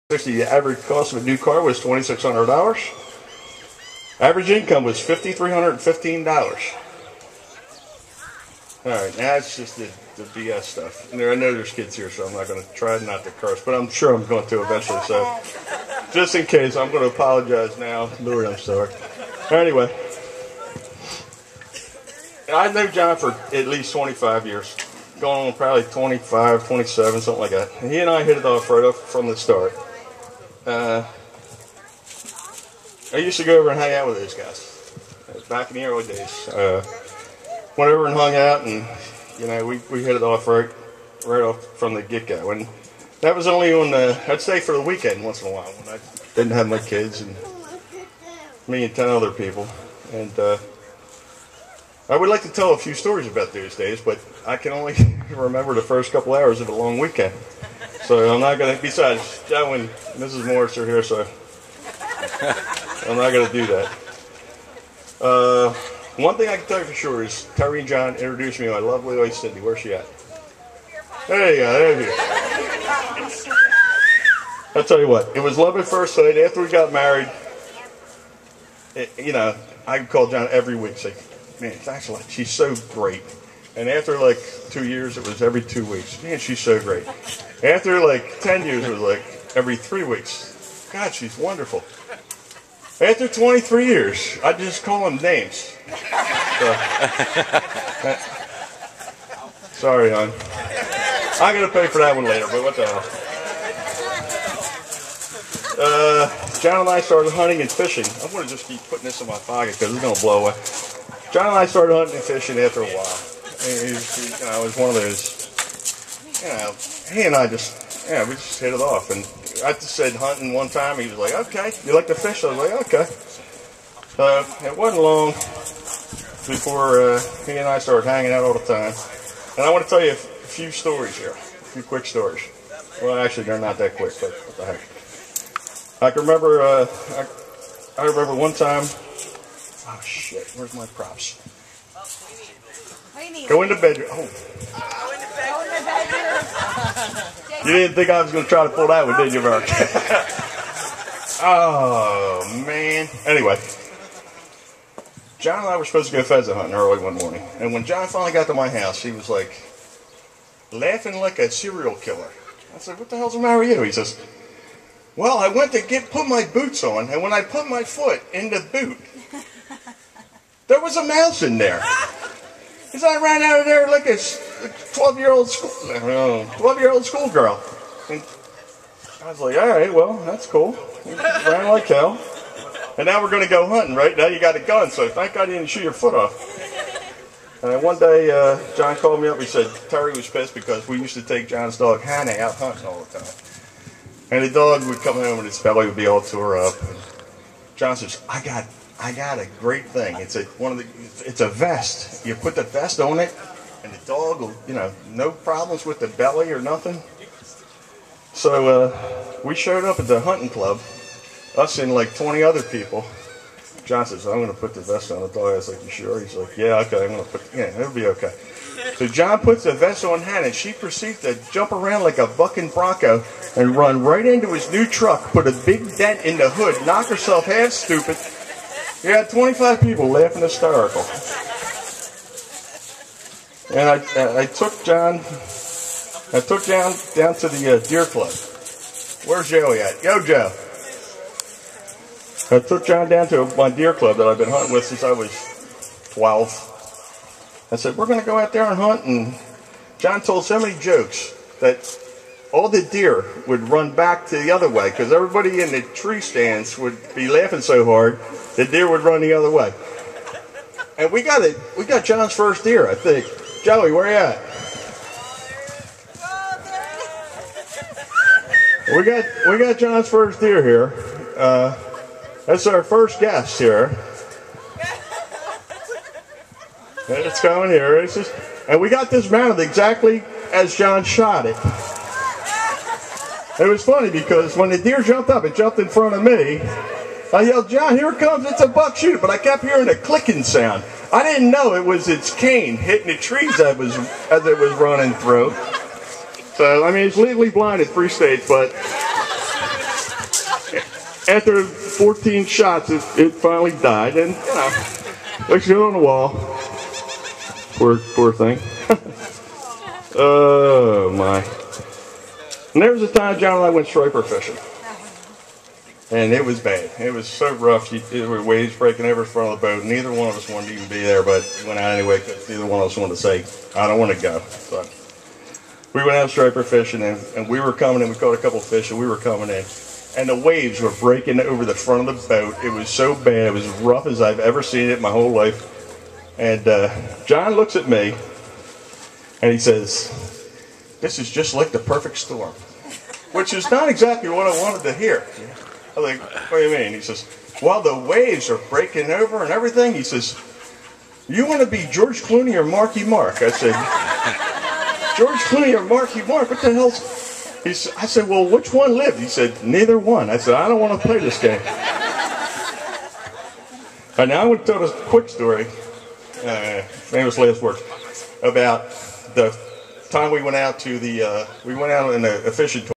The average cost of a new car was $2,600. Average income was $5,315. All right, now it's just the BS stuff. And I know there's kids here, so I'm not going to try not to curse, but I'm sure I'm going to eventually. So just in case, I'm going to apologize now. Lord, I'm sorry. Anyway, I know John for at least 25 years. Going on probably 25, 27, something like that. And he and I hit it off right off from the start. I used to go over and hang out with those guys. It was back in the early days. Went over and hung out, and you know, we hit it off right off from the get-go. And that was only on I'd say for the weekend once in a while when I didn't have my kids and me and 10 other people. And I would like to tell a few stories about those days, but I can only remember the first couple hours of a long weekend. So I'm not going to, besides, Joe and Mrs. Morris are here, so I'm not going to do that. One thing I can tell you for sure is Terry and John introduced me to my lovely wife, Cindy. Where's she at? There you go, there you go. I'll tell you what, it was love at first sight. After we got married, you know, I could call John every week, say, man, thanks a lot. She's so great. And after like 2 years, it was every 2 weeks. Man, she's so great. After like 10 years, it was like every 3 weeks. God, she's wonderful. After 23 years, I just call them names. So, sorry, hon. I'm going to pay for that one later, but what the hell. John and I started hunting and fishing. I'm going to just keep putting this in my pocket because it's going to blow away. John and I started hunting and fishing after a while. It was one of those, you know, he and I just, we just hit it off. And I just said hunting one time. He was like, okay. You like to fish? I was like, okay. It wasn't long before he and I started hanging out all the time. And I want to tell you a few stories here, a few quick stories. Well, actually, they're not that quick, but what the heck. I can remember, I remember one time, oh shit, where's my props? Go in the bedroom. Oh. Go in the bedroom. You didn't think I was going to try to pull that one, did you, Mark? Oh, man. Anyway, John and I were supposed to go pheasant hunting early one morning. And when John finally got to my house, he was like, laughing like a serial killer. I said, what the hell's the matter with you? He says, well, I went to put my boots on, and when I put my foot in the boot, there was a mouse in there. He said, I ran out of there like a 12-year-old schoolgirl. And I was like, all right, well, that's cool. Ran like hell. And now we're going to go hunting, right? Now you got a gun, so thank God you didn't shoot your foot off. And one day, John called me up. He said Terry was pissed because we used to take John's dog, Hannah, out hunting all the time. And the dog would come home and its belly would be all tore up. And John says, I got a great thing. It's a vest. You put the vest on it, and the dog will, you know, no problems with the belly or nothing. So we showed up at the hunting club, us and like 20 other people. John says, I'm going to put the vest on the dog. I was like, you sure? He's like, yeah, okay, I'm going to put, yeah, it'll be okay. So John puts the vest on Hannah, and she proceeds to jump around like a bucking bronco and run right into his new truck, put a big dent in the hood, knock herself half stupid. We had 25 people laughing hysterical. And I took John down to the deer club. Where's Joey at? Yo, Joe. I took John down to my deer club that I've been hunting with since I was 12. I said, we're going to go out there and hunt. And John told so many jokes that all the deer would run back to the other way because everybody in the tree stands would be laughing so hard the deer would run the other way. And we got John's first deer, I think. Joey, where you at? We got John's first deer here. That's our first guest here. It's coming here. And we got this mounted exactly as John shot it. It was funny because when the deer jumped up, it jumped in front of me. I yelled, John, here it comes, it's a buck, shoot it. But I kept hearing a clicking sound. I didn't know it was its cane hitting the trees as it was running through. So, I mean, it's legally blind at 3 states, but after 14 shots, it finally died, and you know, looks good on the wall. Poor thing. Oh my! And there was a time John and I went striper fishing, and it was bad. It was so rough. There were waves breaking over in front of the boat. Neither one of us wanted to even be there, but we went out anyway because neither one of us wanted to say, "I don't want to go." So we went out striper fishing, and we were coming in. We caught a couple of fish, and we were coming in. And the waves were breaking over the front of the boat. It was so bad. It was as rough as I've ever seen it in my whole life. And John looks at me, and he says, "This is just like the perfect storm," which is not exactly what I wanted to hear. I was like, "What do you mean?" He says, "Well, the waves are breaking over and everything." He says, "You want to be George Clooney or Marky Mark?" I said, "George Clooney or Marky Mark? What the hell's..." I said, "Well, which one lived?" He said, "Neither one." I said, "I don't want to play this game." And now I want to tell this quick story, famous last words, about the time we went out to we went out in a fishing tour.